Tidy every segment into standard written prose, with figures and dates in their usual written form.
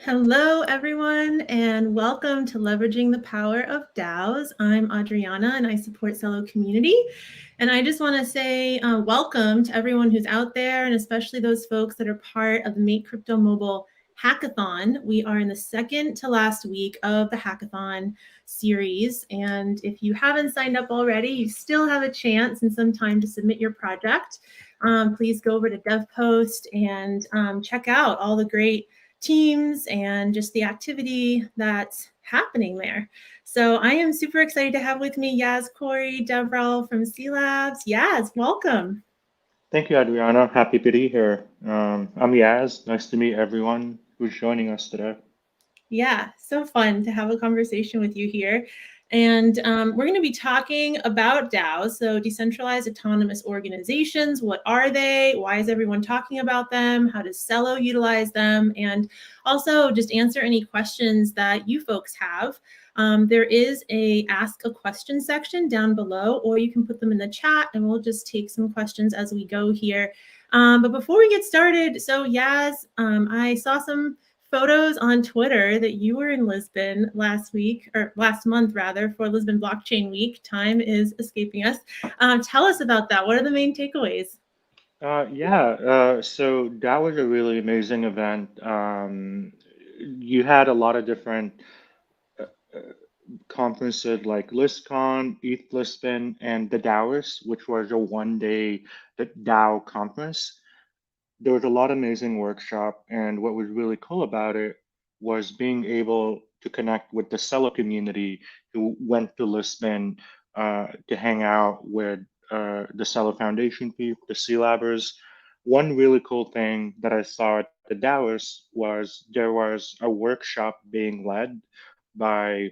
Hello, everyone, and welcome to Leveraging the Power of DAOs. I'm Adriana, and I support Celo community. And I just want to say welcome to everyone who's out there, and especially those folks that are part of the Make Crypto Mobile Hackathon. We are in the second to last week of the hackathon series. And if you haven't signed up already, you still have a chance and some time to submit your project. Please go over to DevPost and check out all the great teams and just the activity that's happening there. So I am super excited to have with me Yaz Khoury, DevRel from C Labs. Yaz, welcome. Thank you, Adriana. Happy to be here. I'm Yaz. Nice to meet everyone who's joining us today. Yeah, so fun to have a conversation with you here. And we're going to be talking about DAOs, so decentralized autonomous organizations. What are they? Why is everyone talking about them? How does Celo utilize them? And also just answer any questions that you folks have. There is a ask a question section down below, or you can put them in the chat and we'll just take some questions as we go here. But before we get started, so Yaz, I saw some photos on Twitter that you were in Lisbon last week, or last month rather, for Lisbon Blockchain Week. Time is escaping us. Tell us about that. What are the main takeaways? So that was a really amazing event. You had a lot of different uh, uh, conferences like ListCon, ETH Lisbon, and the DAOs, which was a one-day DAO conference. There was a lot of amazing workshop, and what was really cool about it was being able to connect with the Celo community who went to Lisbon to hang out with the Celo Foundation people, the C Labbers. One really cool thing that I saw at the DAOs was there was a workshop being led by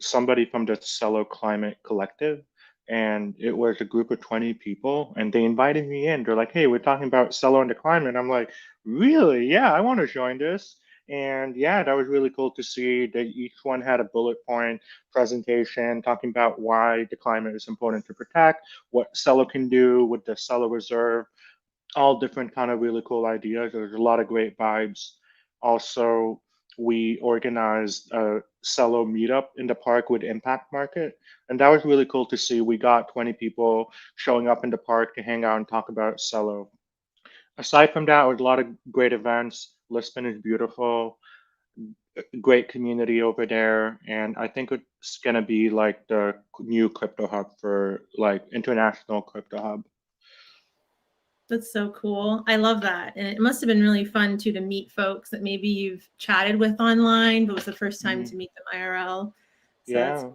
somebody from the Celo Climate Collective, and it was a group of 20 people, and they invited me in. They're like, hey, we're talking about Celo and the climate. I'm like, really? Yeah, I want to join this. And yeah, that was really cool to see that each one had a bullet point presentation talking about why the climate is important to protect, what Celo can do with the Celo Reserve, all different kind of really cool ideas. There's a lot of great vibes. Also, we organized a Cello meetup in the park with Impact Market, and that was really cool to see. We got 20 people showing up in the park to hang out and talk about Cello. Aside from that, it was a lot of great events. Lisbon is beautiful, great community over there, and I think it's gonna be like the new crypto hub for like international crypto hub. That's so cool. I love that. And it must have been really fun too to meet folks that maybe you've chatted with online, but it was the first time Mhm. to meet them IRL. So that's Yeah.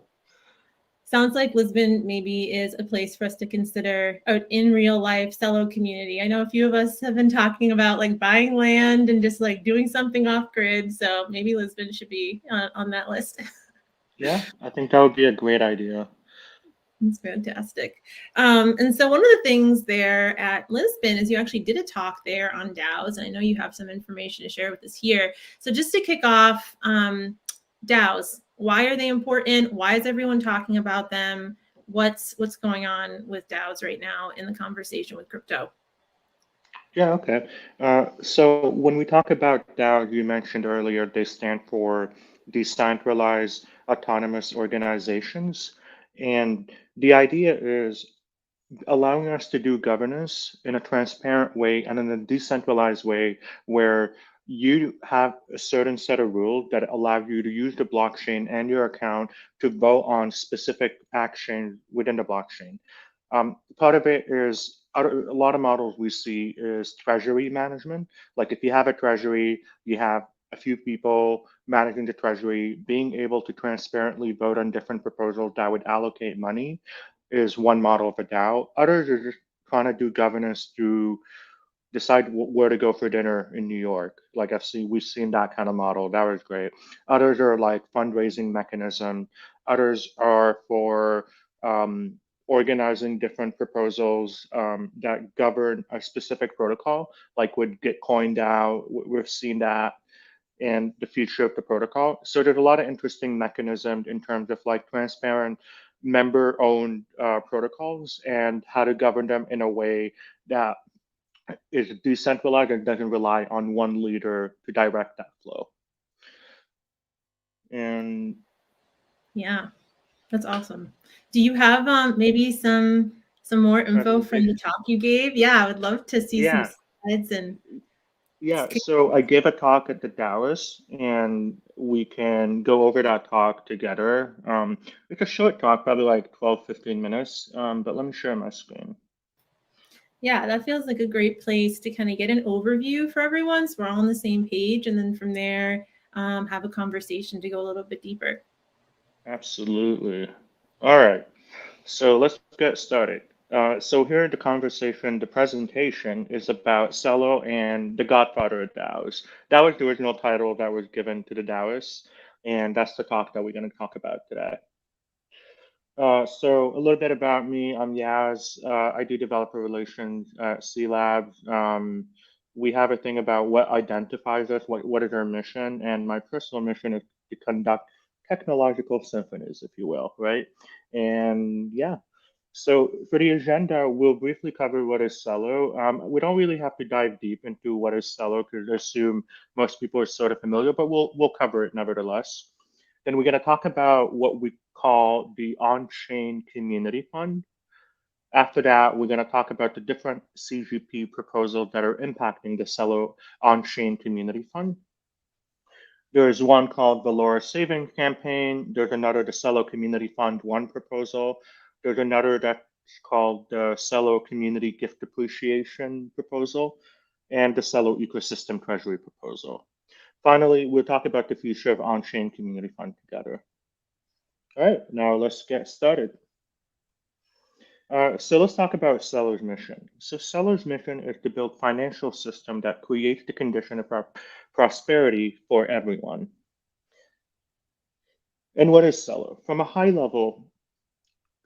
sounds like Lisbon maybe is a place for us to consider in real life Celo community. I know a few of us have been talking about like buying land and just like doing something off grid. So maybe Lisbon should be on that list. Yeah, I think that would be a great idea. It's fantastic. And so one of the things there at Lisbon is you actually did a talk there on DAOs. And I know you have some information to share with us here. So just to kick off, DAOs, why are they important? Why is everyone talking about them? What's going on with DAOs right now in the conversation with crypto? Yeah, okay. So when we talk about DAO, you mentioned earlier, they stand for decentralized autonomous organizations. And the idea is allowing us to do governance in a transparent way and in a decentralized way where you have a certain set of rules that allow you to use the blockchain and your account to vote on specific actions within the blockchain. Part of it is a lot of models we see is treasury management. Like if you have a treasury, you have a few people managing the treasury, being able to transparently vote on different proposals that would allocate money is one model of a DAO. Others are just trying to do governance to decide where to go for dinner in New York. Like we've seen that kind of model. That was great. Others are like fundraising mechanism. Others are for organizing different proposals that govern a specific protocol, like with Gitcoin DAO. We've seen that and the future of the protocol. So there's a lot of interesting mechanisms in terms of like transparent member-owned protocols and how to govern them in a way that is decentralized and doesn't rely on one leader to direct that flow. And Yeah, that's awesome. Do you have maybe some more info from the presentation. talk you gave? Yeah, I would love to see some Yeah, slides and yeah. So I gave a talk at the DAOs, and we can go over that talk together. It's a short talk, probably like 12, 15 minutes. But let me share my screen. yeah, that feels like a great place to kind of get an overview for everyone so we're all on the same page. And then from there, have a conversation to go a little bit deeper. Absolutely. All right. So let's get started. So here the conversation, the presentation is about Celo and the Godfather of DAOs. That was the original title that was given to the DAOists, and that's the talk that we're going to talk about today. So a little bit about me. I'm Yaz. I do developer relations at C Labs. We have a thing about what identifies us, what is our mission, and my personal mission is to conduct technological symphonies, if you will, right? And yeah, so for the agenda, we'll briefly cover what is Celo. We don't really have to dive deep into what is Celo because I assume most people are sort of familiar, but we'll cover it nevertheless. Then we're going to talk about what we call the on-chain community fund. After that, we're going to talk about the different CGP proposals that are impacting the Celo on-chain community fund. There's one called the Laura Savings Campaign. There's another, the Celo Community Fund 1 proposal. There's another that's called the Celo Community Gift Appreciation proposal and the Celo Ecosystem Treasury proposal. Finally, we'll talk about the future of on-chain community fund together. All right, now let's get started. So let's talk about Celo's mission. So Celo's mission is to build financial system that creates the condition of prosperity for everyone. And what is Celo? From a high level,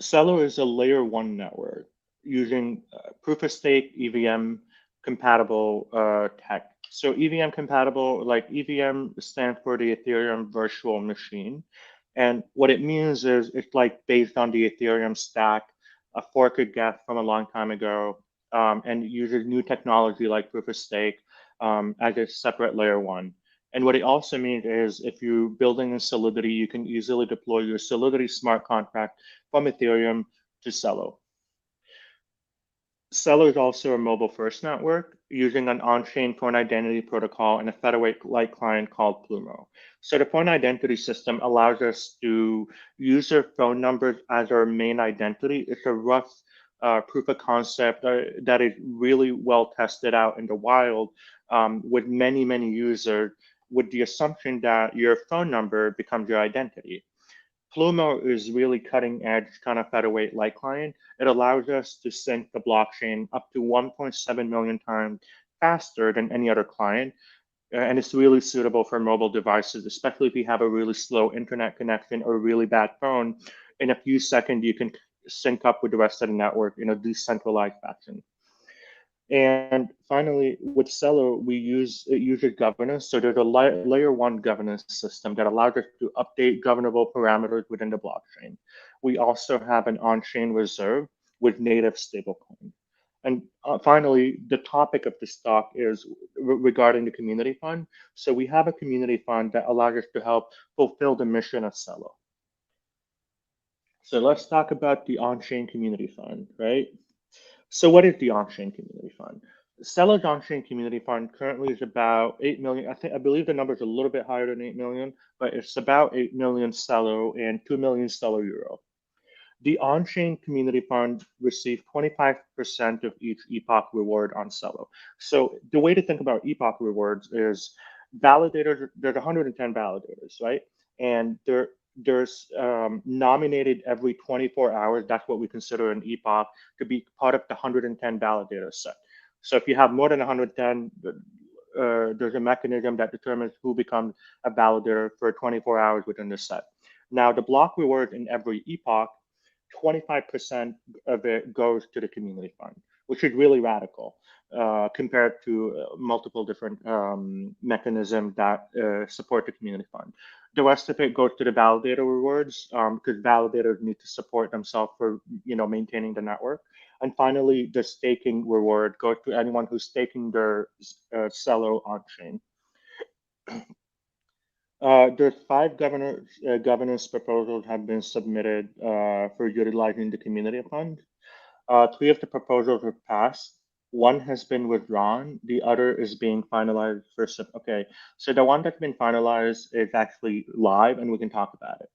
Celo is a layer one network using proof of stake EVM compatible tech. So EVM compatible, like EVM stands for the Ethereum virtual machine. And what it means is it's like based on the Ethereum stack, a fork it got from a long time ago, and uses new technology like proof of stake as a separate layer one. And what it also means is if you're building in Solidity, you can easily deploy your Solidity smart contract from Ethereum to Celo. Celo is also a mobile-first network using an on-chain phone identity protocol and a featherweight-like client called Plumo. So the phone identity system allows us to use our phone numbers as our main identity. It's a rough proof of concept that is really well tested out in the wild with many, many users with the assumption that your phone number becomes your identity. Plumo is really cutting edge kind of featherweight light client. It allows us to sync the blockchain up to 1.7 million times faster than any other client. And it's really suitable for mobile devices, especially if you have a really slow internet connection or a really bad phone. In a few seconds, you can sync up with the rest of the network in a decentralized fashion. And finally, with Celo, we use it uses governance. So there's a layer one governance system that allows us to update governable parameters within the blockchain. We also have an on-chain reserve with native stablecoin. And finally, the topic of this talk is regarding the community fund. So we have a community fund that allows us to help fulfill the mission of Celo. So let's talk about the on-chain community fund, right? So what is the on-chain community fund? Celo's on-chain community fund currently is about 8 million. I believe the number is a little bit higher than 8 million, but it's about 8 million Celo and 2 million Celo euro. The on-chain community fund received 25% of each epoch reward on Celo. So the way to think about epoch rewards is validators, there's 110 validators, right? And there's nominated every 24 hours. That's what we consider an epoch to be part of the 110 validator set. So if you have more than 110, there's a mechanism that determines who becomes a validator for 24 hours within the set. Now, the block reward in every epoch 25% of it goes to the community fund, which is really radical compared to multiple different mechanisms that support the community fund. The rest of it goes to the validator rewards because validators need to support themselves for maintaining the network. And finally, the staking reward goes to anyone who's staking their Celo on chain. There's five governance proposals have been submitted for utilizing the community fund. Three of the proposals were passed. One has been withdrawn. The other is being finalized for okay. So the one that's been finalized is actually live, and we can talk about it.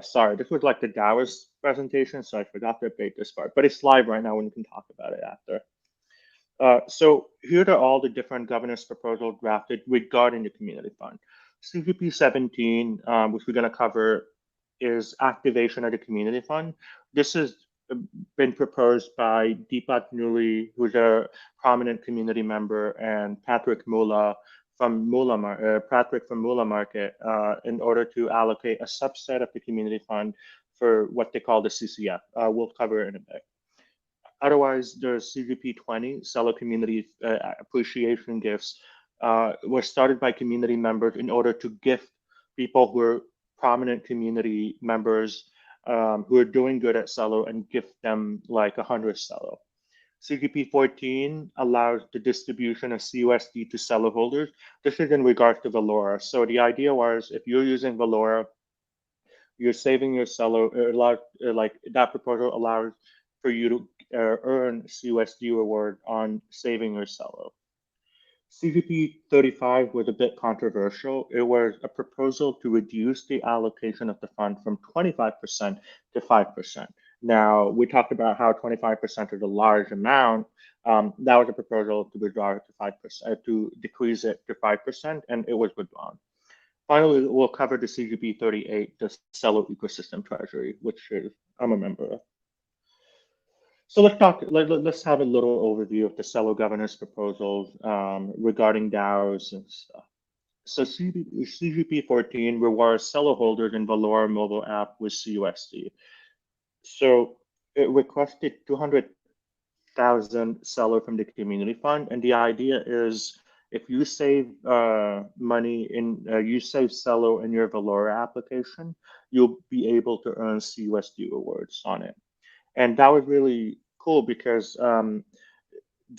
Sorry, this was like the DAOs presentation, so I forgot to update this part. But it's live right now, and we can talk about it after. So here are all the different governance proposals drafted regarding the community fund. CGP 17, which we're going to cover, is activation of the community fund. This has been proposed by Deepak Nuli, who's a prominent community member, and Patrick Mula from Patrick from Mula Market, in order to allocate a subset of the community fund for what they call the CCF. We'll cover it in a bit. Otherwise, the CGP 20 Celo community appreciation gifts were started by community members in order to gift people who are prominent community members who are doing good at Celo and gift them like 100 Celo. CGP 14 allows the distribution of CUSD to Celo holders. This is in regards to Valora. So the idea was if you're using Valora, you're saving your Celo, like that proposal allows for you to earn CUSD reward on saving your Celo. CGP 35 was a bit controversial. It was a proposal to reduce the allocation of the fund from 25% to 5%. Now, we talked about how 25% is a large amount. That was a proposal to withdraw it to 5%, to decrease it to 5%, and it was withdrawn. Finally, we'll cover the CGP 38, the Celo ecosystem treasury, which is, I'm a member of. So let's have a little overview of the Celo governance proposals regarding DAOs and stuff. So CGP 14 rewards Celo holders in Valora mobile app with CUSD. So it requested 200,000 Celo from the community fund, and the idea is if you save money you save Celo in your Valora application, you'll be able to earn CUSD rewards on it. And that was really cool because the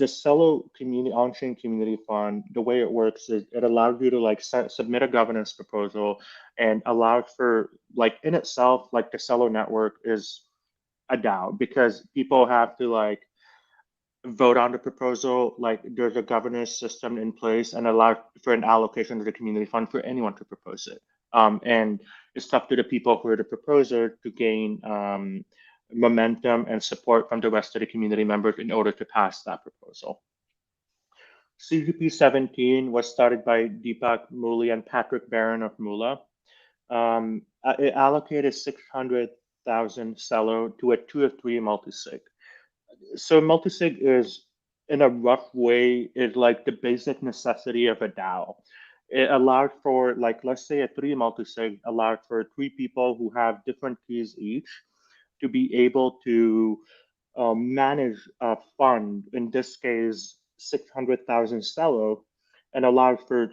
Celo community on-chain community fund, the way it works is it allows you to like submit a governance proposal and allows for like in itself, like the Celo network is a DAO because people have to like vote on the proposal, like there's a governance system in place and allow for an allocation to the community fund for anyone to propose it. And it's up to the people who are the proposer to gain momentum and support from the rest of the community members in order to pass that proposal. CGP 17 was started by Deepak Muli and Patrick Barron of Mula. It allocated 600,000 Celo to a 2 of 3 multisig. So multisig is, in a rough way, is like the basic necessity of a DAO. It allowed for, like, let's say a 3 multisig allowed for 3 people who have different keys each to be able to manage a fund, in this case, 600,000 Celo, and allowed for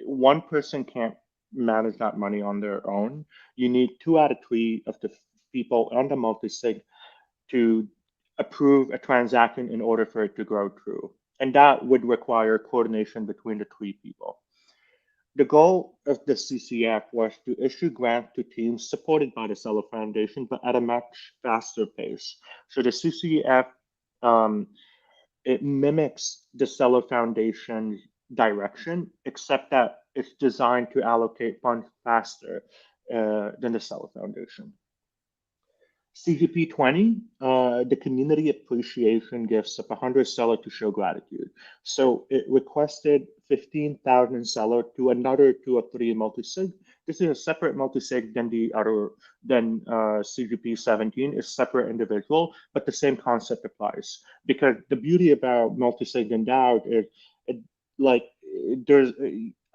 one person can't manage that money on their own. You need 2 out of 3 of the people on the multisig to approve a transaction in order for it to go through. And that would require coordination between the 3 people. The goal of the CCF was to issue grants to teams supported by the Celo Foundation, but at a much faster pace. So the CCF, it mimics the Celo Foundation's direction, except that it's designed to allocate funds faster than the Celo Foundation. CGP 20, the community appreciation gifts of 100 Celo to show gratitude. So it requested 15,000 Celo to another 2 of 3 multisig. This is a separate multisig than CGP 17 is separate individual, but the same concept applies. Because the beauty about multisig and DAO is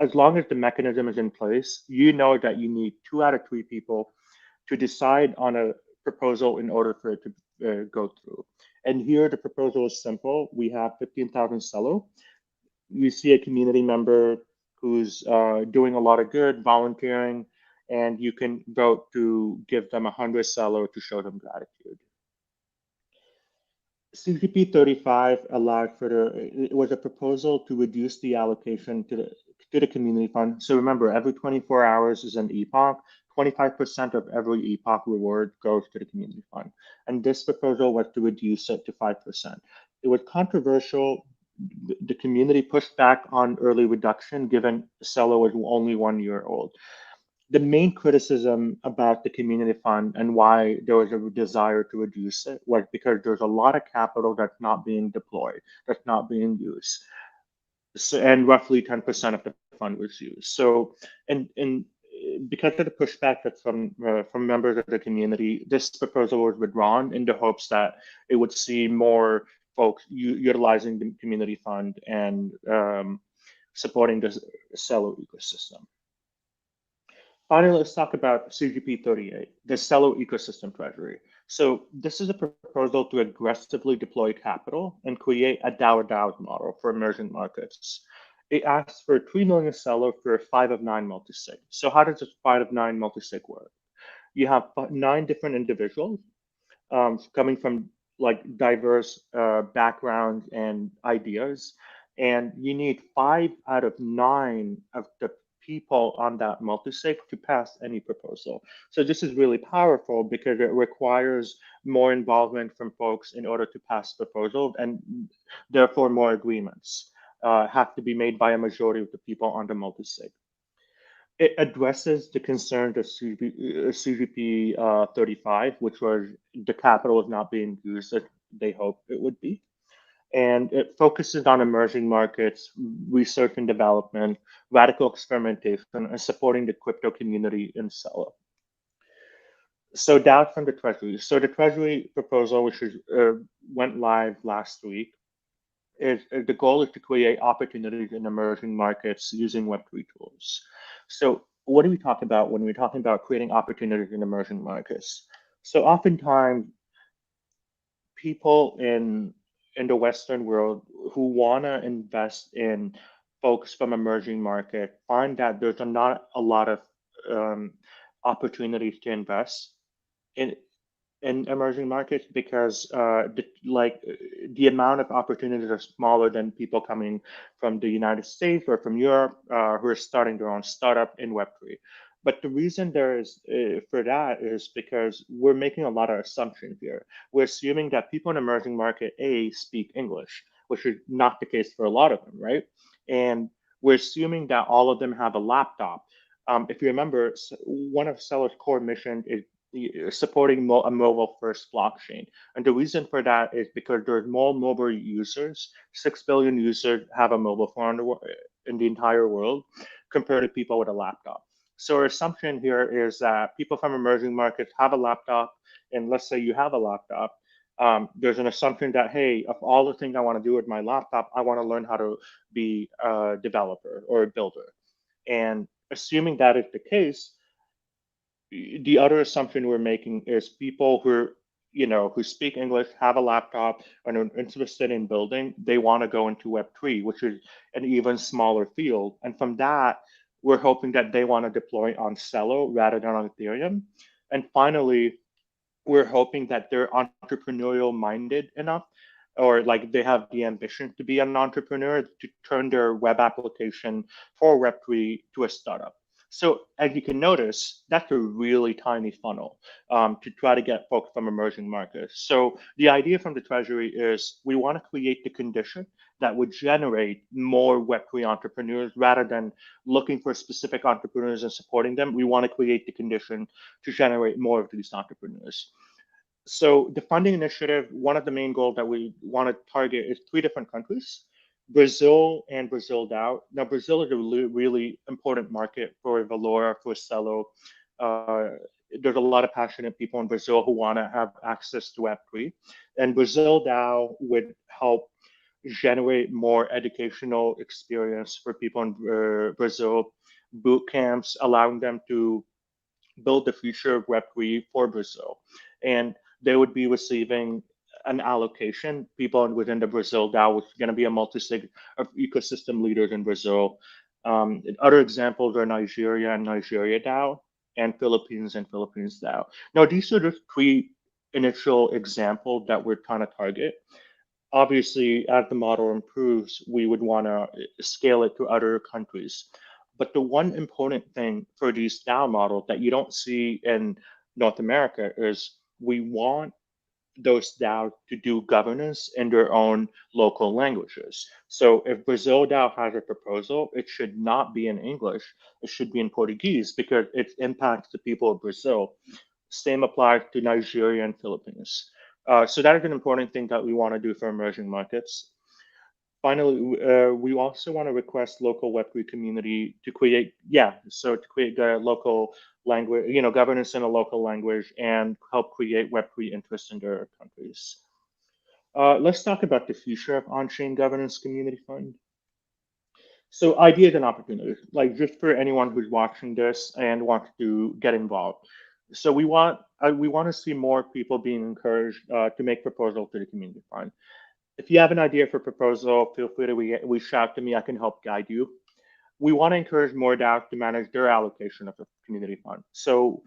as long as the mechanism is in place, you know that you need 2 out of 3 people to decide on a proposal in order for it to go through. And here the proposal is simple. We have 15,000 Celo. We see a community member who's doing a lot of good, volunteering, and you can vote to give them 100 Celo to show them gratitude. CGP 35 allowed for it was a proposal to reduce the allocation to to the community fund. So remember, every 24 hours is an epoch. 25% of every epoch reward goes to the community fund. And this proposal was to reduce it to 5%. It was controversial. The community pushed back on early reduction, given Celo was only 1 year old. The main criticism about the community fund and why there was a desire to reduce it was because there's a lot of capital that's not being deployed, that's not being used. So, and roughly 10% of the fund was used. So, and because of the pushback that's from members of the community, this proposal was withdrawn in the hopes that it would see more folks utilizing the community fund and supporting the Celo ecosystem. Finally, let's talk about CGP 38, the Celo ecosystem treasury. So this is a proposal to aggressively deploy capital and create a DAO model for emerging markets. It asks for 3 million Celo for 5 of 9 multisig. So how does this 5 of 9 multisig work? You have 9 different individuals coming from like diverse backgrounds and ideas. And you need 5 out of 9 of the people on that multisig to pass any proposal. So this is really powerful because it requires more involvement from folks in order to pass proposals, and therefore more agreements have to be made by a majority of the people on the multisig. It addresses the concerns of CGP 35, which was the capital is not being used as they hoped it would be. And it focuses on emerging markets, research and development, radical experimentation, and supporting the crypto community in Celo. So down from the Treasury. So the Treasury proposal, which went live last week, the goal is to create opportunities in emerging markets using Web3 tools. So what do we talk about when we're talking about creating opportunities in emerging markets? So oftentimes people in the Western world who want to invest in folks from emerging market find that there's not a lot of opportunities to invest in emerging markets because the amount of opportunities are smaller than people coming from the United States or from Europe who are starting their own startup in Web3. But the reason there is for that is because we're making a lot of assumptions here. We're assuming that people in emerging market A speak English, which is not the case for a lot of them, right? And we're assuming that all of them have a laptop. If you remember, one of Celo's core mission is supporting a mobile first blockchain. And the reason for that is because there's more mobile users. 6 billion users have a mobile phone in the entire world compared to people with a laptop. So our assumption here is that people from emerging markets have a laptop, and let's say you have a laptop, there's an assumption that, hey, of all the things I want to do with my laptop, I want to learn how to be a developer or a builder. And assuming that is the case, the other assumption we're making is people who speak English, have a laptop, and are interested in building, they want to go into Web3, which is an even smaller field. And from that, we're hoping that they want to deploy on Celo rather than on Ethereum. And finally, we're hoping that they're entrepreneurial minded enough, or like they have the ambition to be an entrepreneur to turn their web application for Web3 to a startup. So as you can notice, that's a really tiny funnel to try to get folks from emerging markets. So the idea from the Treasury is we want to create the condition that would generate more Web3 entrepreneurs rather than looking for specific entrepreneurs and supporting them. We want to create the condition to generate more of these entrepreneurs. So the funding initiative, one of the main goals that we want to target is 3 different countries, Brazil and Brazil DAO. Now, Brazil is a really important market for Valora, for Celo. There's a lot of passionate people in Brazil who want to have access to Web3. And Brazil DAO would help generate more educational experience for people in Brazil, boot camps, allowing them to build the future of Web3 for Brazil. And they would be receiving an allocation. People within the Brazil DAO was going to be a multi-sig of ecosystem leaders in Brazil. Other examples are Nigeria and Nigeria DAO, and Philippines DAO. Now, these are the 3 initial examples that we're trying to target. Obviously, as the model improves, we would want to scale it to other countries. But the one important thing for these DAO models that you don't see in North America is we want those DAO to do governance in their own local languages. So if Brazil DAO has a proposal, it should not be in English. It should be in Portuguese because it impacts the people of Brazil. Same applies to Nigeria and Philippines. So that is an important thing that we want to do for emerging markets. Finally, we also want to request local Web3 community to create, so to create the local language, governance in a local language and help create Web3 interest in their countries. Let's talk about the future of on-chain governance community fund. So ideas and opportunities, like just for anyone who's watching this and wants to get involved. So we want to see more people being encouraged to make proposals to the community fund. If you have an idea for proposal, feel free to reach out to me. I can help guide you. We want to encourage more DAOs to manage their allocation of the community fund. So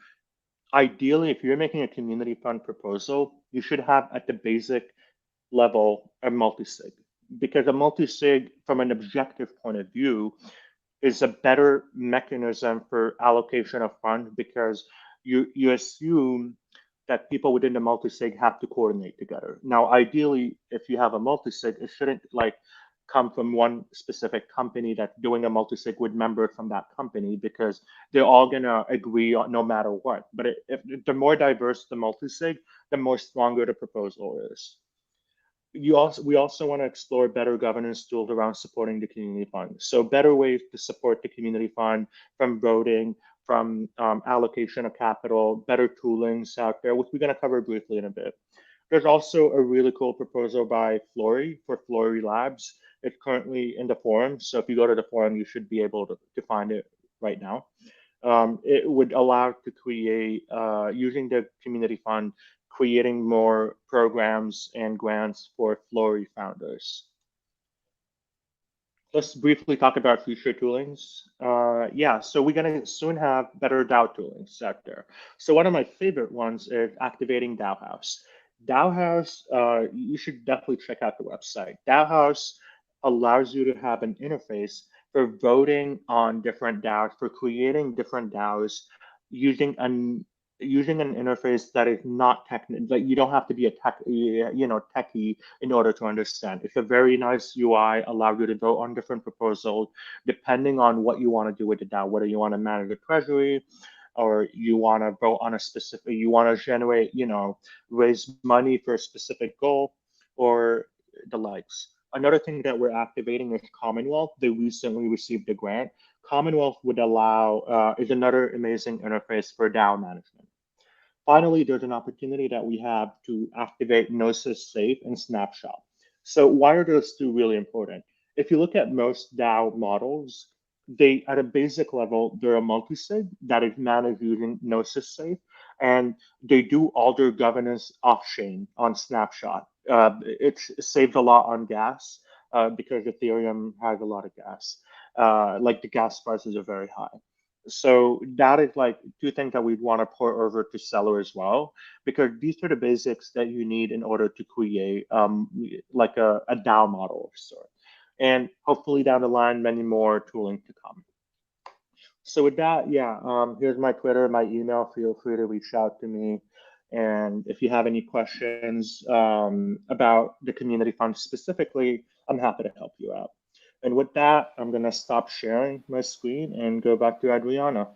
ideally, if you're making a community fund proposal, you should have at the basic level a multi-sig, because a multi-sig from an objective point of view is a better mechanism for allocation of funds, because you assume that people within the multi-sig have to coordinate together. Now, ideally, if you have a multi-sig, it shouldn't like come from one specific company that's doing a multi-sig with members from that company, because they're all gonna agree on no matter what. But if the more diverse the multi-sig, the more stronger the proposal is. We also want to explore better governance tools around supporting the community fund. So better ways to support the community fund, from voting, from allocation of capital, better toolings out there, which we're going to cover briefly in a bit. There's also a really cool proposal by Khoury for Khoury Labs. It's currently in the forum. So if you go to the forum, you should be able to find it right now. It would allow to create, using the community fund, creating more programs and grants for Khoury founders. Let's briefly talk about future toolings. So we're going to soon have better DAO toolings out there. So one of my favorite ones is activating DAO House. DAO House, you should definitely check out the website. DAO House allows you to have an interface for voting on different DAOs, for creating different DAOs using an interface that is not technical. Like, you don't have to be a techie in order to understand. It's a very nice UI, allows you to vote on different proposals depending on what you want to do with the DAO, whether you want to manage the treasury, or you want to vote on a specific, you want to generate, raise money for a specific goal, or the likes. Another thing that we're activating is Commonwealth. They recently received a grant. Commonwealth would allow, is another amazing interface for DAO management. Finally, there's an opportunity that we have to activate Gnosis Safe and Snapshot. So why are those two really important? If you look at most DAO models, they, at a basic level, they're a multi-sig that is managed using Gnosis Safe, and they do all their governance off-chain on Snapshot. It saves a lot on gas because Ethereum has a lot of gas. Like, the gas prices are very high. So that is like two things that we'd want to port over to Celo as well, because these are the basics that you need in order to create like a DAO model of sort. And hopefully down the line, many more tooling to come. So with that, here's my Twitter, my email. Feel free to reach out to me. And if you have any questions about the community fund specifically, I'm happy to help you out. And with that, I'm going to stop sharing my screen and go back to Adriana.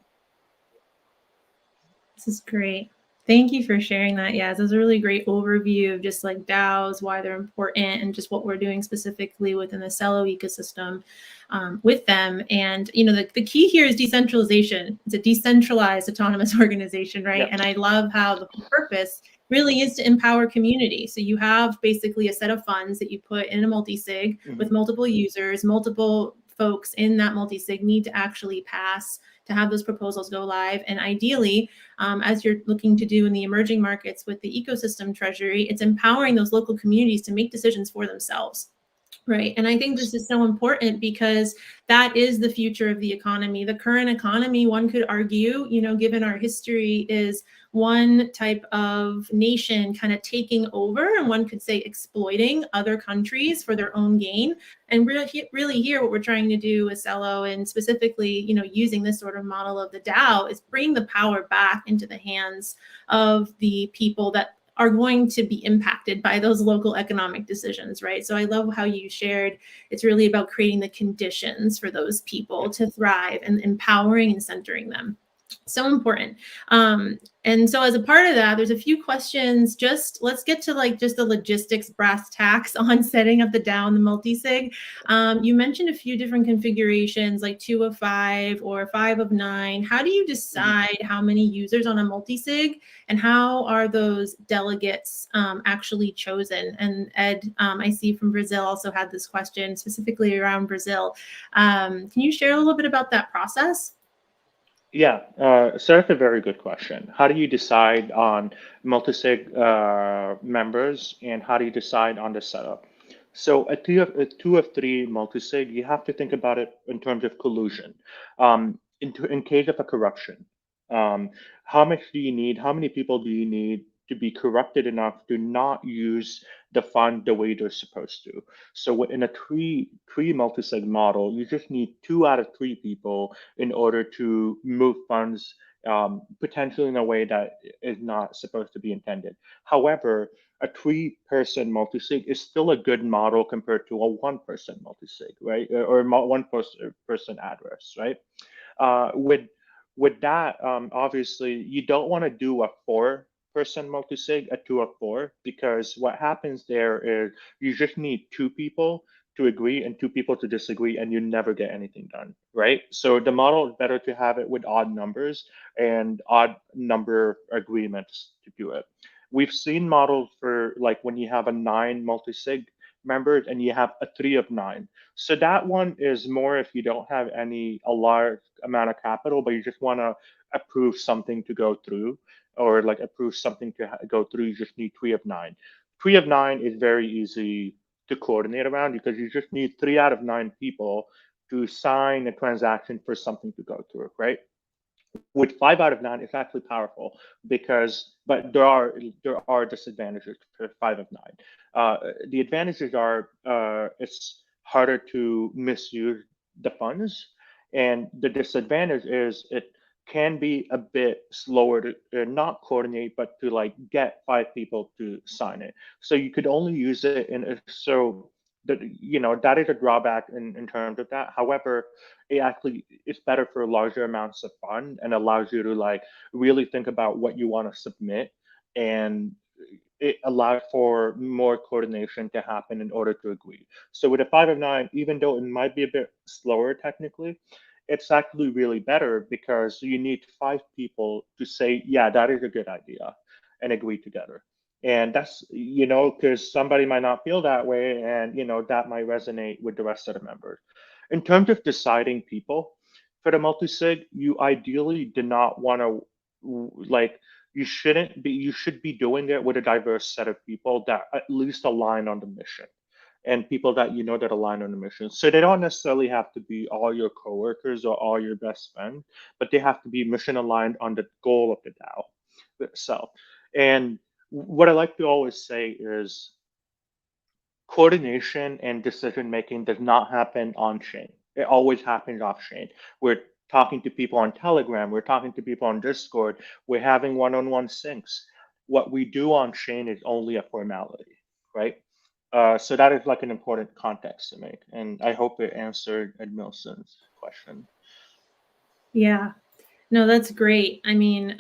This is great. Thank you for sharing that, Yaz. It was a really great overview of just like DAOs, why they're important, and just what we're doing specifically within the Celo ecosystem with them. And, the key here is decentralization. It's a decentralized autonomous organization, right? Yep. And I love how the purpose really is to empower community. So you have basically a set of funds that you put in a multi-sig with multiple users, multiple folks in that multi-sig need to actually pass to have those proposals go live. And ideally, as you're looking to do in the emerging markets with the ecosystem treasury, it's empowering those local communities to make decisions for themselves. Right. And I think this is so important because that is the future of the economy. The current economy, one could argue, given our history, is one type of nation kind of taking over, and one could say exploiting other countries for their own gain. And really here, what we're trying to do with Celo, and specifically, using this sort of model of the DAO, is bring the power back into the hands of the people that are going to be impacted by those local economic decisions, right? So I love how you shared it's really about creating the conditions for those people to thrive and empowering and centering them. So important. And so as a part of that, there's a few questions. Let's get to just the logistics, brass tacks on setting up the DAO and the multi-sig. You mentioned a few different configurations, like 2 of 5 or 5 of 9. How do you decide how many users on a multi-sig, and how are those delegates actually chosen? And Ed, I see from Brazil, also had this question specifically around Brazil. Can you share a little bit about that process? Yeah, so that's a very good question. How do you decide on multisig members, and how do you decide on the setup? So a 2 of 3 multisig, you have to think about it in terms of collusion. In case of a corruption, um, how much do you need? How many people do you need to be corrupted enough to not use the fund the way they're supposed to? So in a three multisig model, you just need 2 out of 3 people in order to move funds, potentially in a way that is not supposed to be intended. However, a 3-person multisig is still a good model compared to a 1-person multisig, right? Or 1-person address, right? Uh, with with that, obviously, you don't want to do a 4-person multisig, a 2 of 4, because what happens there is you just need 2 people to agree and 2 people to disagree, and you never get anything done, right? So the model is better to have it with odd numbers and odd number agreements to do it. We've seen models for like when you have a 9 multisig members and you have a 3 of 9. So that one is more if you don't have a large amount of capital, but you just want to approve something to go through, or like approve something to go through. You just need 3 of 9. 3 of 9 is very easy to coordinate around because you just need 3 out of 9 people to sign a transaction for something to go through, right? With 5 out of 9, it's actually powerful but there are disadvantages for 5 of 9. The advantages are it's harder to misuse the funds, and the disadvantage is it can be a bit slower to not coordinate, but to like get 5 people to sign it. So you could only use it so that that is a drawback in terms of that. However, it actually is better for larger amounts of fun and allows you to like really think about what you want to submit, and it allows for more coordination to happen in order to agree. So with a 5 of 9, even though it might be a bit slower technically, it's actually really better because you need 5 people to say, yeah, that is a good idea, and agree together. And that's, because somebody might not feel that way, and, that might resonate with the rest of the members. In terms of deciding people for the multi-sig, you ideally do not want to, like, you should be doing it with a diverse set of people that at least align on the mission, and people that that align on the mission. So they don't necessarily have to be all your coworkers or all your best friends, but they have to be mission aligned on the goal of the DAO itself. And what I like to always say is coordination and decision making does not happen on chain. It always happens off chain. We're talking to people on Telegram, we're talking to people on Discord, we're having one-on-one syncs. What we do on chain is only a formality, right? So that is like an important context to make, and I hope it answered Ed Milson's question. Yeah. No, that's great. I mean,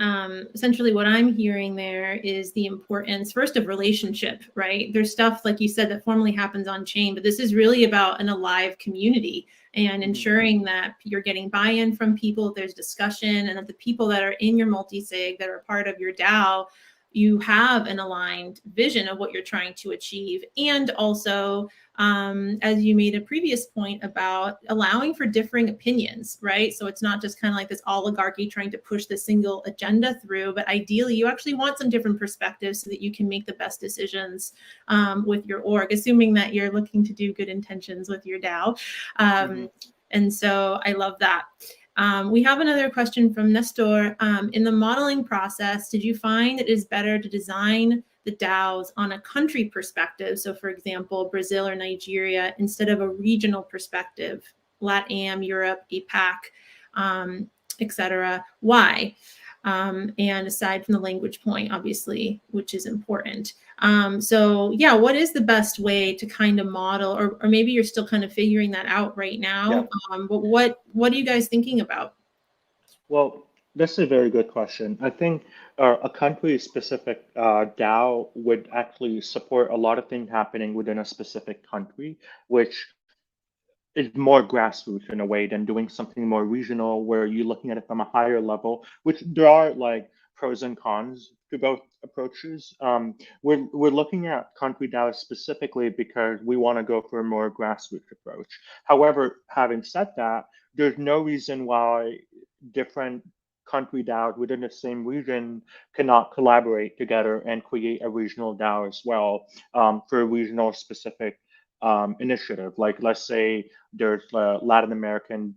essentially what I'm hearing there is the importance first of relationship, right? There's stuff, like you said, that formally happens on chain, but this is really about an alive community and ensuring that you're getting buy-in from people, there's discussion, and that the people that are in your multi-sig that are part of your DAO you have an aligned vision of what you're trying to achieve. And also, as you made a previous point about allowing for differing opinions, right? So it's not just kind of like this oligarchy trying to push the single agenda through, but ideally you actually want some different perspectives so that you can make the best decisions with your org, assuming that you're looking to do good intentions with your DAO. And so I love that. We have another question from Nestor. In the modeling process, did you find it is better to design the DAOs on a country perspective? So for example, Brazil or Nigeria, instead of a regional perspective, LATAM, Europe, APAC, etc. Why? And aside from the language point, obviously, which is important. So yeah, what is the best way to kind of model, or maybe you're still kind of figuring that out right now, but what are you guys thinking about? Well, that's a very good question. I think a country-specific DAO would actually support a lot of things happening within a specific country, which is more grassroots in a way than doing something more regional where you're looking at it from a higher level, which there are like pros and cons to both approaches. We're looking at country DAOs specifically because we want to go for a more grassroots approach. However, having said that, there's no reason why different country DAOs within the same region cannot collaborate together and create a regional DAO as well, for a regional specific initiative. Like let's say there's a Latin American,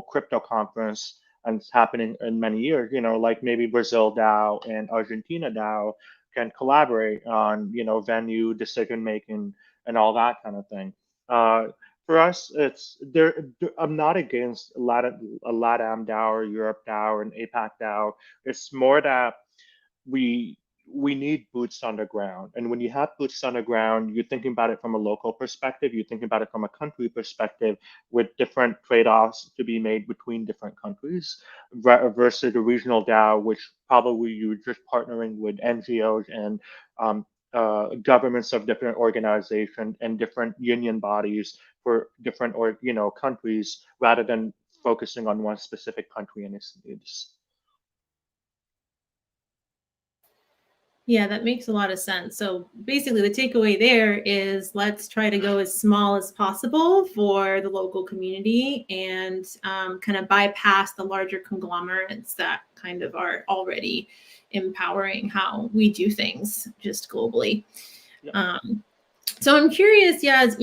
crypto conference, and it's happening in many years. Like maybe Brazil DAO and Argentina DAO can collaborate on, venue decision making and all that kind of thing. For us, it's there. I'm not against a LATAM DAO or Europe DAO or an APAC DAO. It's more that we we need boots on the ground. And when you have boots on the ground, you're thinking about it from a local perspective, you're thinking about it from a country perspective with different trade-offs to be made between different countries versus the regional DAO, which probably you're just partnering with NGOs and governments of different organizations and different union bodies for different countries rather than focusing on one specific country and its needs. Yeah, that makes a lot of sense. So basically, the takeaway there is let's try to go as small as possible for the local community and kind of bypass the larger conglomerates that kind of are already empowering how we do things just globally. Yeah. So I'm curious, Yaz,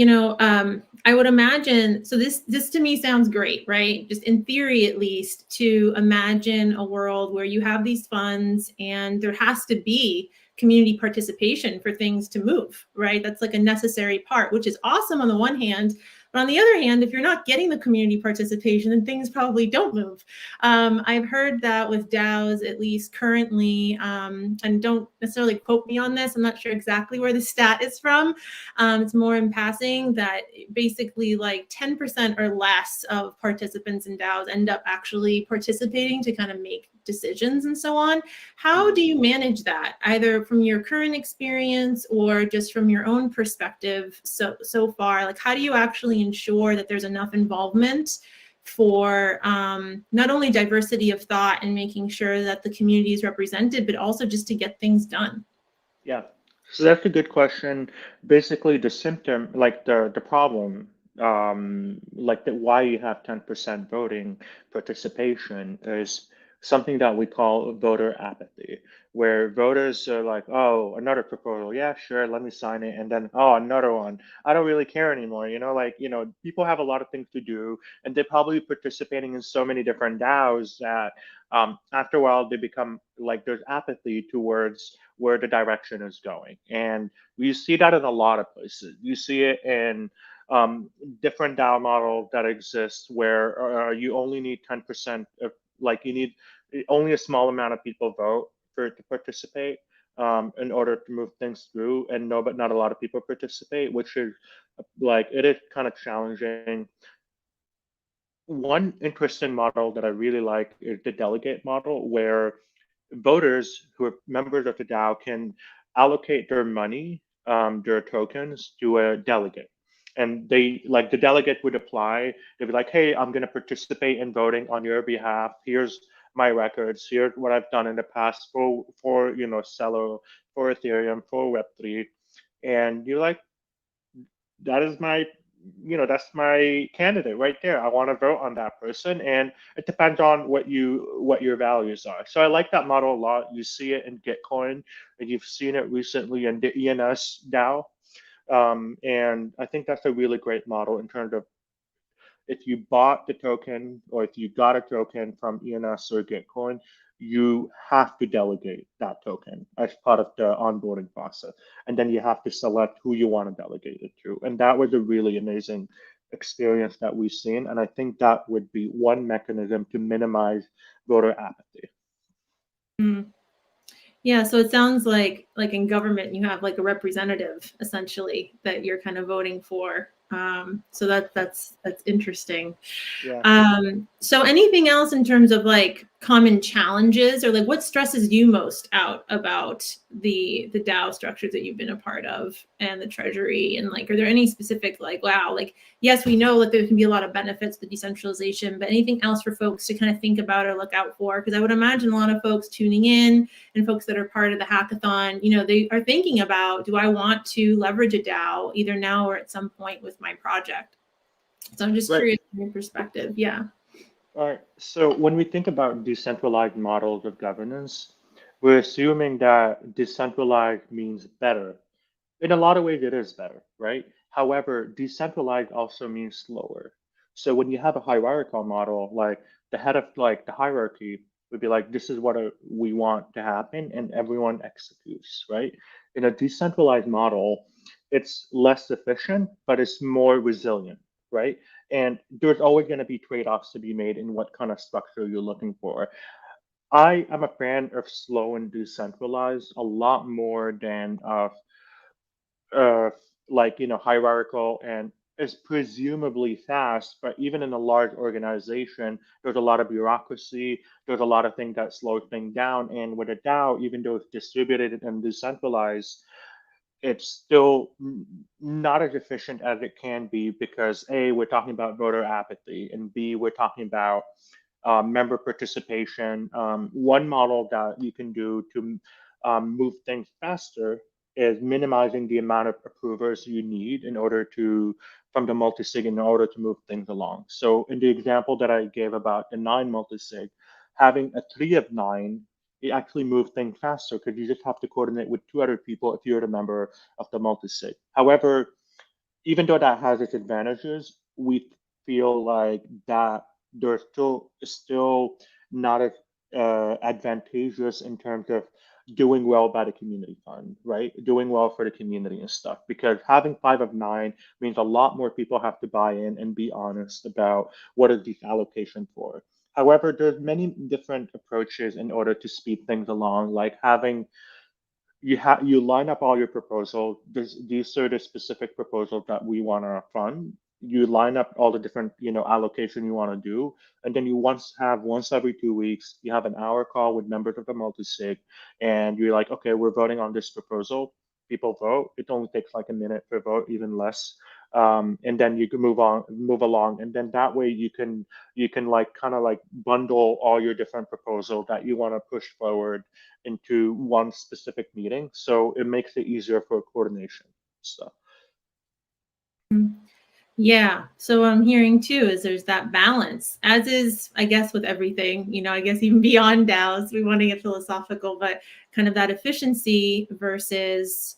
I would imagine, so this to me sounds great, right? Just in theory, at least, to imagine a world where you have these funds and there has to be community participation for things to move, right? That's like a necessary part, which is awesome on the one hand. But on the other hand, if you're not getting the community participation, then things probably don't move. I've heard that with DAOs, at least currently, and don't necessarily quote me on this, I'm not sure exactly where the stat is from. It's more in passing that basically like 10% or less of participants in DAOs end up actually participating to kind of make decisions and so on. How do you manage that, either from your current experience or just from your own perspective so far? Like, how do you actually ensure that there's enough involvement for not only diversity of thought and making sure that the community is represented, but also just to get things done? Yeah. So that's a good question. Basically, the symptom, like the problem, like why you have 10% voting participation is something that we call voter apathy, where voters are like, oh, another proposal, yeah, sure, let me sign it, and then oh, another one, I don't really care anymore. People have a lot of things to do, and they're probably participating in so many different DAOs that after a while they become like there's apathy towards where the direction is going. And you see that in a lot of places. You see it in different DAO models that exist where you only need 10% of, like you need only a small amount of people vote for it to participate in order to move things through. And no, but not a lot of people participate, which is like, it is kind of challenging. One interesting model that I really like is the delegate model, where voters who are members of the DAO can allocate their money, their tokens to a delegate. And they like the delegate would apply. They'd be like, hey, I'm going to participate in voting on your behalf. Here's my records. Here's what I've done in the past for Celo, for Ethereum, for Web3, and you're like, that is my that's my candidate right there. I want to vote on that person, and it depends on what your values are. So I like that model a lot. You see it in Gitcoin, and you've seen it recently in the ENS DAO. And I think that's a really great model in terms of if you bought the token or if you got a token from ENS or Gitcoin, you have to delegate that token as part of the onboarding process. And then you have to select who you want to delegate it to. And that was a really amazing experience that we've seen. And I think that would be one mechanism to minimize voter apathy. Mm. Yeah, so it sounds like in government you have like a representative essentially that you're kind of voting for. So that's interesting. Yeah. So anything else in terms of like common challenges or like what stresses you most out about the DAO structures that you've been a part of and the treasury, and like are there any specific like, wow, like yes, we know that there can be a lot of benefits to decentralization, but anything else for folks to kind of think about or look out for? Because I would imagine a lot of folks tuning in and folks that are part of the hackathon, they are thinking about, do I want to leverage a DAO either now or at some point with my project? So I'm just Right. curious from your perspective. Yeah. All right. So when we think about decentralized models of governance, we're assuming that decentralized means better. In a lot of ways, it is better, right? However, decentralized also means slower. So when you have a hierarchical model, like the head of like the hierarchy would be like, this is what we want to happen, and everyone executes, right? In a decentralized model, it's less efficient, but it's more resilient, right? And there's always going to be trade-offs to be made in what kind of structure you're looking for. I am a fan of slow and decentralized a lot more than of uh, hierarchical and is presumably fast, but even in a large organization, there's a lot of bureaucracy, there's a lot of things that slow things down. And with a DAO, even though it's distributed and decentralized, it's still not as efficient as it can be because A, we're talking about voter apathy, and B, we're talking about member participation. One model that you can do to move things faster is minimizing the amount of approvers you need in order to from the multisig in order to move things along. So in the example that I gave about the 9 multisig, having a 3 of 9, it actually moves things faster because you just have to coordinate with 2 other people if you're a member of the multisig. However, even though that has its advantages, we feel like that there's still not as advantageous in terms of doing well by the community fund, right? Doing well for the community and stuff. Because having 5 of 9 means a lot more people have to buy in and be honest about what is the allocation for. However, there's many different approaches in order to speed things along, like having you line up all your proposals. These are the specific proposals that we want to fund. You line up all the different allocation you want to do, and then you once every 2 weeks you have an hour call with members of the multisig, and you're like, okay, we're voting on this proposal. People vote. It only takes like a minute per vote, even less. And then you can move along, and then that way you can like kind of like bundle all your different proposals that you want to push forward into one specific meeting. So it makes it easier for coordination stuff. Yeah. So what I'm hearing too is there's that balance, as is, I guess, with everything, I guess even beyond DAOs, we want to get philosophical, but kind of that efficiency versus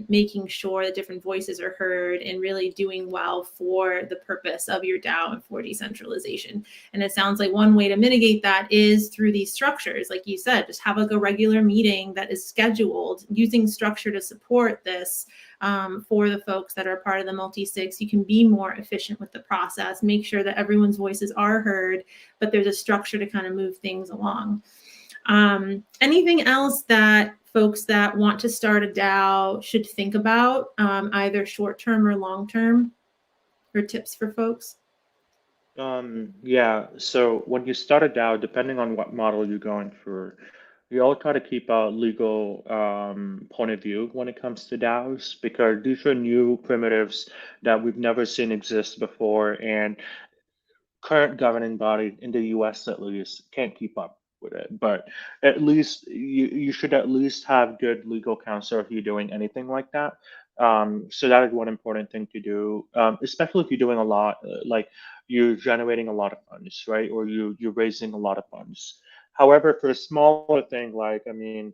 making sure that different voices are heard and really doing well for the purpose of your DAO and for decentralization. And it sounds like one way to mitigate that is through these structures. Like you said, just have like a regular meeting that is scheduled using structure to support this. For the folks that are part of the multi-sigs, you can be more efficient with the process, make sure that everyone's voices are heard, but there's a structure to kind of move things along. Anything else that folks that want to start a DAO should think about, either short-term or long-term, or tips for folks? Yeah, so when you start a DAO, depending on what model you're going for, we all try to keep a legal point of view when it comes to DAOs because these are new primitives that we've never seen exist before. And current governing body in the US at least can't keep up with it. But at least you should at least have good legal counsel if you're doing anything like that. So that is one important thing to do, especially if you're doing a lot, like you're generating a lot of funds, right? Or you're raising a lot of funds. However, for a smaller thing, like I mean,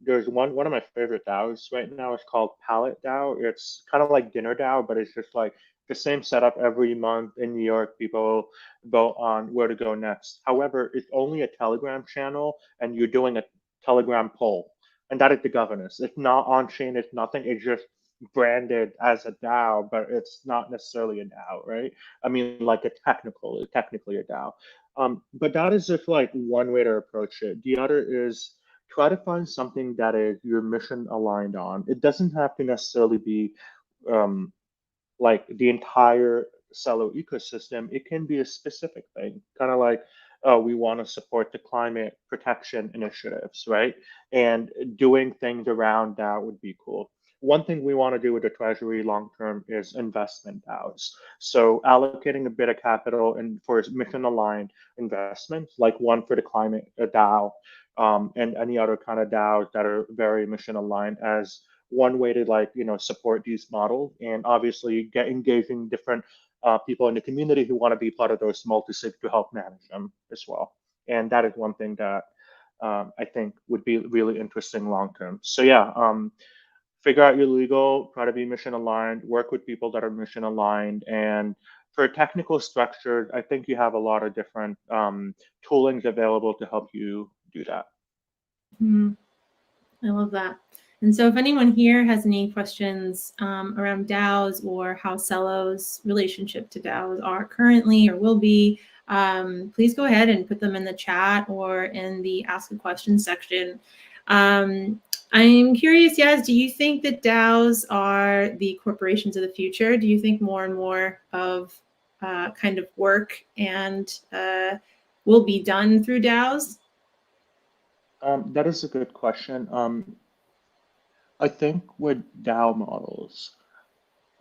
there's one of my favorite DAOs right now. It's called Pallet DAO. It's kind of like Dinner DAO, but it's just like the same setup every month in New York. People vote on where to go next. However, it's only a Telegram channel, and you're doing a Telegram poll, and that is the governance. It's not on chain. It's nothing. It's just branded as a DAO, but it's not necessarily a DAO, right? I mean, like technically a DAO. But that is just like one way to approach it. The other is try to find something that is your mission aligned on. It doesn't have to necessarily be um, like the entire Celo ecosystem. It can be a specific thing, kind of like, oh, we want to support the climate protection initiatives, right? And doing things around that would be cool. One thing we want to do with the Treasury long term is investment DAOs. So allocating a bit of capital and for mission aligned investments, like one for the climate DAO, and any other kind of DAOs that are very mission aligned as one way to like support these models and obviously get engaging different people in the community who want to be part of those multi-sig to help manage them as well. And that is one thing that I think would be really interesting long term. So yeah, figure out your legal, try to be mission aligned, work with people that are mission aligned, and for technical structure, I think you have a lot of different toolings available to help you do that. Mhm. I love that. And so if anyone here has any questions around DAOs or how Celo's relationship to DAOs are currently or will be, please go ahead and put them in the chat or in the ask a question section. I'm curious, Yaz, do you think that DAOs are the corporations of the future? Do you think more and more of kind of work and will be done through DAOs? That is a good question. I think with DAO models,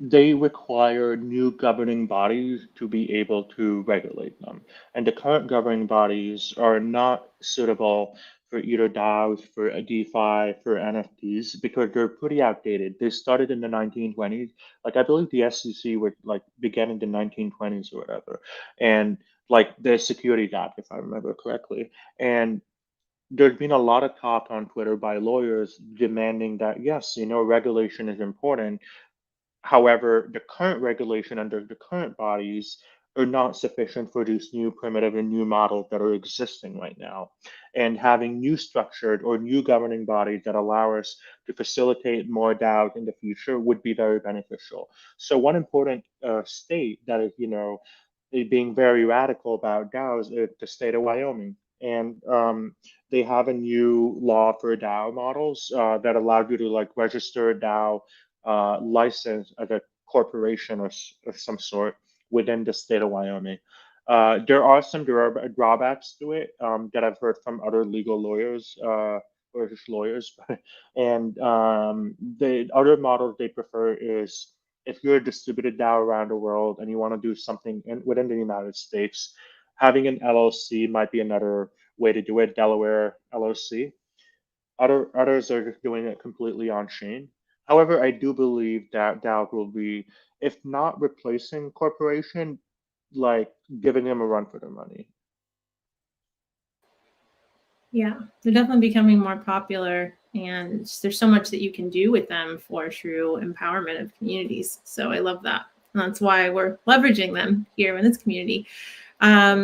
they require new governing bodies to be able to regulate them. And the current governing bodies are not suitable for either DAOs, for a DeFi, for NFTs, because they're pretty outdated. They started in the 1920s. Like I believe the SEC would like began in the 1920s or whatever. And like the Securities Act, if I remember correctly. And there's been a lot of talk on Twitter by lawyers demanding that yes, regulation is important. However, the current regulation under the current bodies are not sufficient for these new primitive and new models that are existing right now. And having new structured or new governing bodies that allow us to facilitate more DAOs in the future would be very beneficial. So one important state that is, being very radical about DAOs is the state of Wyoming. And they have a new law for DAO models that allowed you to like register a DAO license as a corporation of some sort within the state of Wyoming. There are some drawbacks to it that I've heard from other legal lawyers or just lawyers. And the other model they prefer is if you're a distributed DAO around the world and you want to do something within the United States, having an LLC might be another way to do it, Delaware LLC. Others are just doing it completely on chain. However, I do believe that DAO will be, if not replacing corporation, like giving them a run for their money. Yeah, they're definitely becoming more popular, and there's so much that you can do with them for true empowerment of communities. So I love that. And that's why we're leveraging them here in this community. I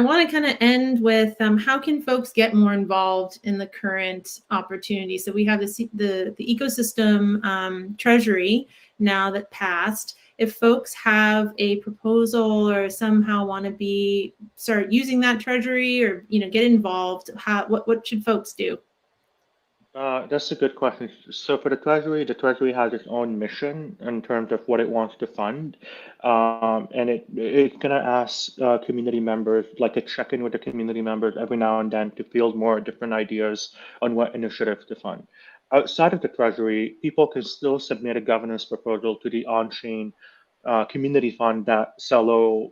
want to kind of end with how can folks get more involved in the current opportunity? So we have the ecosystem treasury now that passed. If folks have a proposal or somehow want to start using that treasury or get involved, what should folks do? That's a good question. So for the Treasury has its own mission in terms of what it wants to fund, and it's gonna ask community members like a check-in with the community members every now and then to field more different ideas on what initiatives to fund. Outside of the Treasury, people can still submit a governance proposal to the on-chain community fund that Celo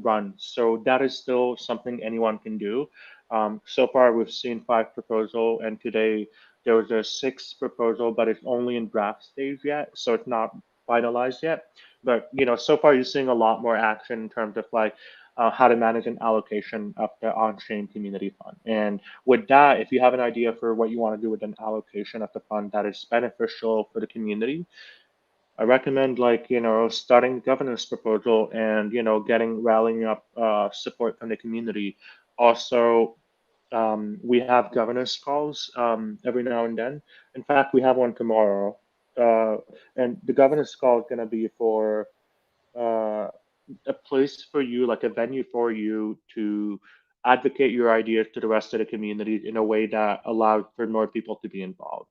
runs. So that is still something anyone can do. So far, we've seen 5 proposals, and today there was a 6th proposal, but it's only in draft stage yet, so it's not finalized yet. But so far you're seeing a lot more action in terms of like how to manage an allocation of the on-chain community fund. And with that, if you have an idea for what you want to do with an allocation of the fund that is beneficial for the community, I recommend like starting governance proposal and getting rallying up support from the community. Also, we have governance calls every now and then. In fact, we have one tomorrow, uh, and the governance call is going to be for uh, a place for you, like a venue for you to advocate your ideas to the rest of the community in a way that allows for more people to be involved.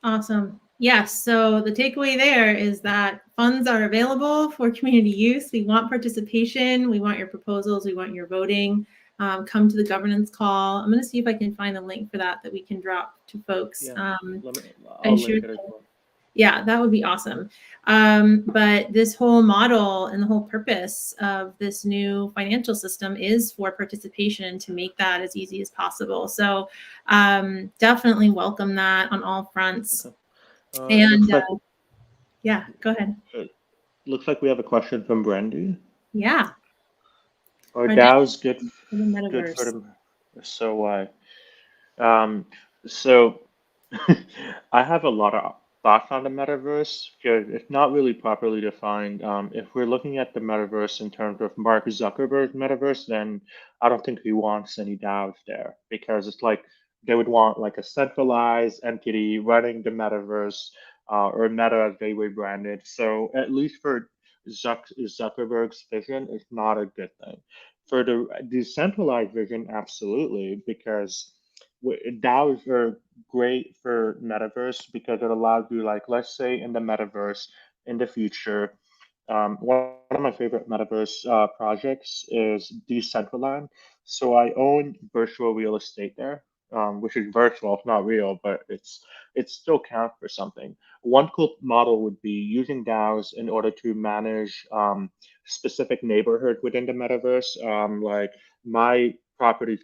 Awesome. Yes. So the takeaway there is that funds are available for community use. We want participation. We want your proposals. We want your voting. Come to the governance call. I'm going to see if I can find a link for that we can drop to folks. Yeah, And I'll share. link it as well. Yeah, that would be awesome. But this whole model and the whole purpose of this new financial system is for participation to make that as easy as possible. So definitely welcome that on all fronts. Okay. And Looks like yeah, go ahead. looks like we have a question from Brandy. Yeah. Are Our DAOs for the good for metaverse. the so why? So I have a lot of thoughts on the metaverse because it's not really properly defined. If we're looking at the metaverse in terms of Mark Zuckerberg's metaverse, then I don't think he wants any DAOs there because it's like they would want like a centralized entity running the metaverse or Meta as they rebranded. So at least for Zuckerberg's vision, it's not a good thing. For the decentralized vision, absolutely, because DAOs are great for metaverse because it allows you, like, let's say in the metaverse in the future, one of my favorite metaverse projects is Decentraland. So I own virtual real estate there, which is virtual, it's not real, but it still counts for something. One cool model would be using DAOs in order to manage specific neighborhood within the metaverse. Like my property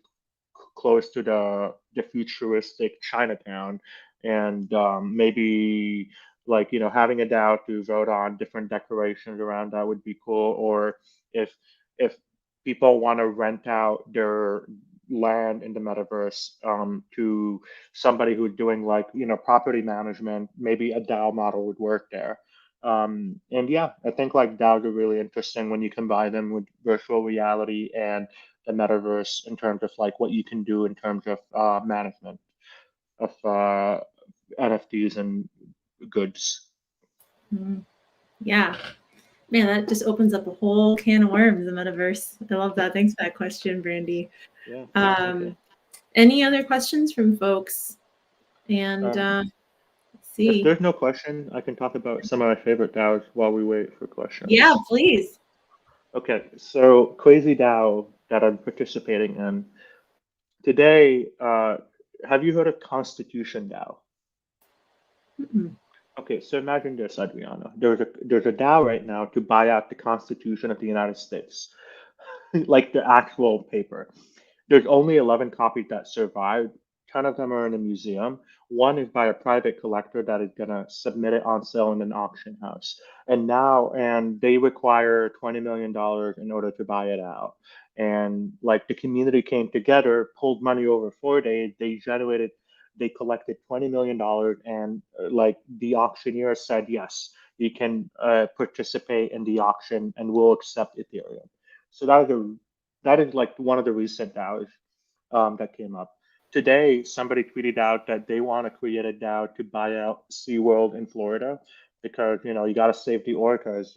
close to the futuristic Chinatown, and maybe like having a DAO to vote on different decorations around that would be cool. Or if people want to rent out their land in the metaverse to somebody who's doing like property management, maybe a DAO model would work there. And yeah, I think like DAOs are really interesting when you combine them with virtual reality and the metaverse in terms of like what you can do in terms of management of NFTs and goods. Yeah. Man, that just opens up a whole can of worms, the metaverse. I love that. Thanks for that question, Brandy. Yeah. Any other questions from folks? And let's If see. there's no question, I can talk about some of my favorite DAOs while we wait for Yeah, questions. please. Okay, so Crazy DAO that I'm participating in today. Have you heard of Constitution DAO? Mm-mm. Okay, so imagine this, Adriana. There's a DAO right now to buy out the Constitution of the United States, like the actual paper. There's only 11 copies that survived. 10 of them are in a museum. One is by a private collector that is gonna submit it on sale in an auction house. And they require $20 million in order to buy it out. And like the community came together, pulled money over 4 days. They collected $20 million, and like the auctioneer said, yes, you can participate in the auction, and we'll accept Ethereum. So that is like one of the recent DAOs that came up. Today, somebody tweeted out that they want to create a DAO to buy out SeaWorld in Florida because you got to save the orcas.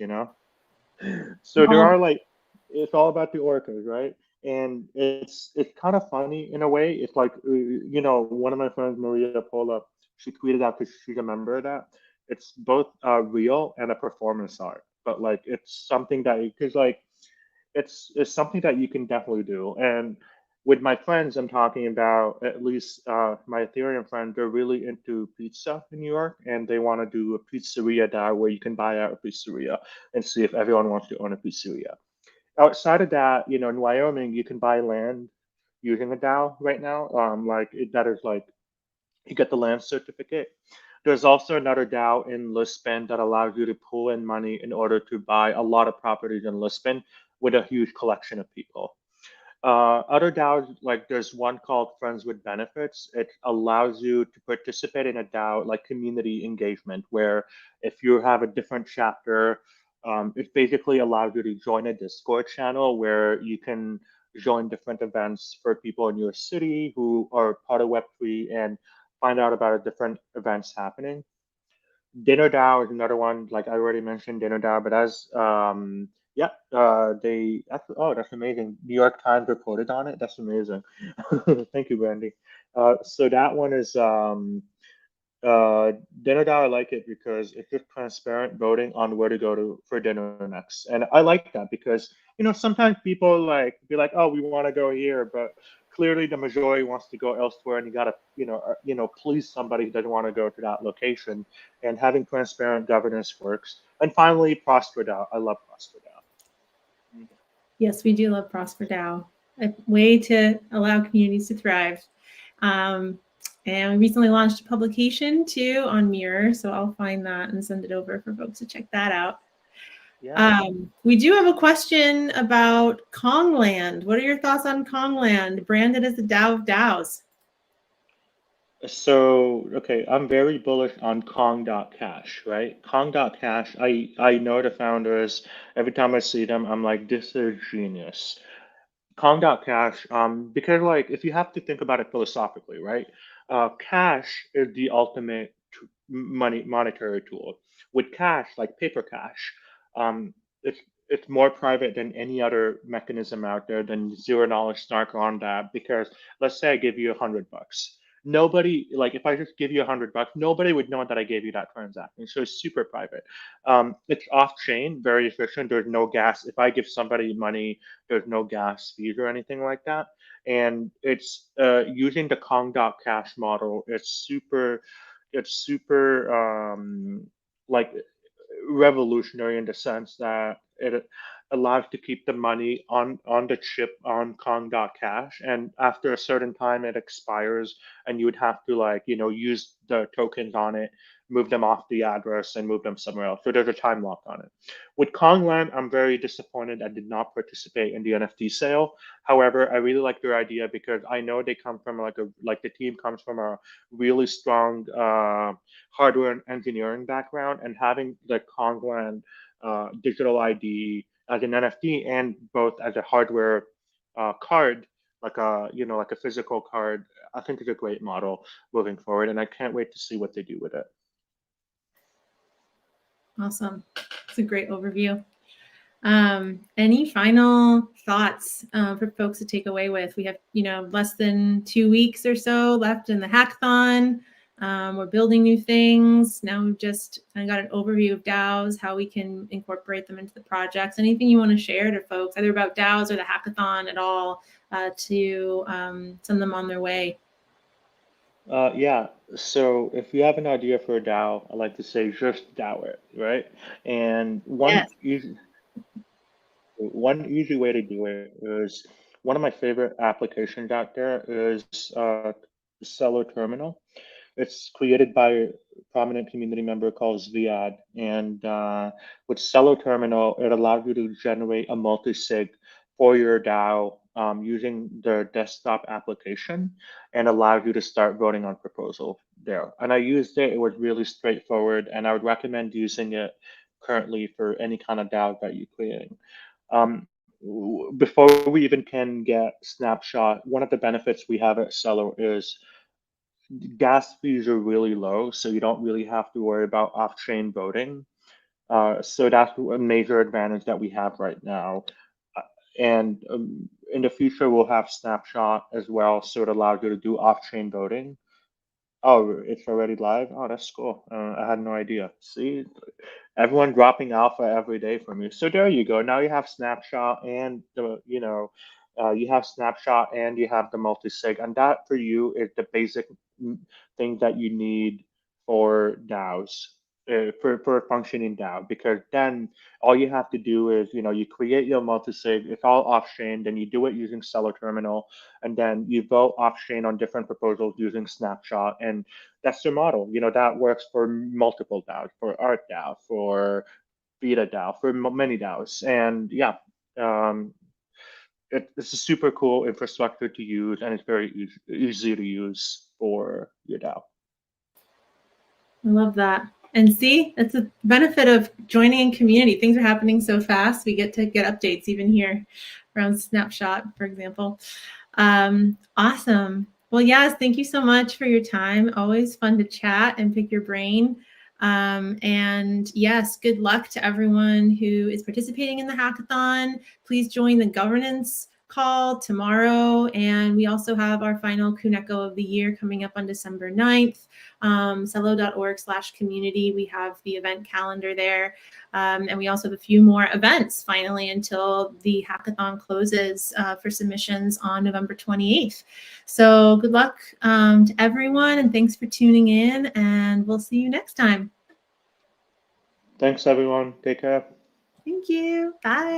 So there Well, are like it's all about the orcas, right? And it's kind of funny in a way. It's like one of my friends, Maria Pola, she tweeted out because she's a member of that. It's both real and a performance art, but like it's something that because like it's something that you can definitely do. And with my friends, I'm talking about at least my Ethereum friends. They're really into pizza in New York, and they want to do a pizzeria DAO where you can buy out a pizzeria and see if everyone wants to own a pizzeria. Outside of that, in Wyoming, you can buy land using a DAO right now. That is like you get the land certificate. There's also another DAO in Lisbon that allows you to pull in money in order to buy a lot of properties in Lisbon with a huge collection of people. Other DAOs, like there's one called Friends with Benefits. It allows you to participate in a DAO, like community engagement, where if you have a different chapter, it basically allows you to join a Discord channel where you can join different events for people in your city who are part of Web3 and find out about different events happening. Dinner DAO is another one. Like I already mentioned, Dinner DAO, but as yeah, that's amazing. New York Times reported on it. That's amazing. Thank you, Brandy. So that one is dinner DAO. I like it because it's just transparent voting on where to go to for dinner next, and I like that because sometimes people like be like, oh, we want to go here, but clearly the majority wants to go elsewhere, and you gotta please somebody who doesn't want to go to that location, and having transparent governance works. And finally, Prosper DAO. I love Prosper DAO. Yes, we do love Prosper DAO, a way to allow communities to thrive. And we recently launched a publication too on Mirror, so I'll find that and send it over for folks to check that out. Yeah. We do have a question about Kongland. What are your thoughts on Kongland, branded as the DAO of DAOs? So, okay, I'm very bullish on Kong.Cash, right? Kong.Cash, I know the founders. Every time I see them, I'm like, this is genius. Kong.Cash, because like if you have to think about it philosophically, right? Cash is the ultimate monetary tool. With cash, like paper cash, um, it's more private than any other mechanism out there than zero knowledge snark on that. Because let's say I give you $100. Nobody, like if I just give you $100, nobody would know that I gave you that transaction. So it's super private. It's off chain, very efficient. There's no gas. If I give somebody money, there's no gas fees or anything like that. And it's using the Kong.Cash model. It's super like revolutionary in the sense that it allows to keep the money on the chip on Kong.Cash, and after a certain time it expires, and you would have to like use the tokens on it, move them off the address and move them somewhere else. So there's a time lock on it. With Kongland, I'm very disappointed I did not participate in the NFT sale. However, I really like their idea because I know they come from like the team comes from a really strong hardware and engineering background, and having the Kongland digital ID as an NFT and both as a hardware card, like a physical card, I think is a great model moving forward, and I can't wait to see what they do with it. Awesome. It's a great overview. Any final thoughts for folks to take away with? We have, less than 2 weeks or so left in the hackathon. We're building new things. Now we've just kind of got an overview of DAOs, how we can incorporate them into the projects. Anything you want to share to folks, either about DAOs or the hackathon at all, to send them on their way? Yeah, so if you have an idea for a DAO, I like to say just DAO it, right? And Yes. one easy way to do it is one of my favorite applications out there is Celo Terminal. It's created by a prominent community member called Ziad. And with Celo Terminal, it allows you to generate a multi-sig for your DAO using the desktop application, and allows you to start voting on proposal there. And I used it, it was really straightforward, and I would recommend using it currently for any kind of DAO that you're creating. Before we even can get Snapshot, one of the benefits we have at Celo is gas fees are really low, so you don't really have to worry about off-chain voting. So that's a major advantage that we have right now. Uh, And in the future, we'll have Snapshot as well, so it allows you to do off-chain voting. Oh, it's already live? Oh, that's cool. I had no idea. See, everyone dropping alpha every day from you. So there you go. Now you have Snapshot and You have snapshot and you have the multi-sig, and that for you is the basic thing that you need for DAOs, for a functioning DAO, because then all you have to do is, you create your multi-sig, it's all off-chain, then you do it using Celo terminal, and then you vote off-chain on different proposals using snapshot, and that's your model. That works for multiple DAOs, for Art DAO, for Beta DAO, for many DAOs, and yeah, um, it's a super cool infrastructure to use, and it's very easy to use for your DAO. I love that. And see, that's a benefit of joining a community. Things are happening so fast. We get to get updates even here around Snapshot, for example. Awesome. Well, Yaz, thank you so much for your time. Always fun to chat and pick your brain. And yes, good luck to everyone who is participating in the hackathon. Please join the governance call tomorrow. And we also have our final Kuneko of the year coming up on December 9th. Celo.org/community. We have the event calendar there. And we also have a few more events finally until the hackathon closes for submissions on November 28th. So good luck to everyone, and thanks for tuning in, and we'll see you next time. Thanks, everyone. Take care. Thank you. Bye.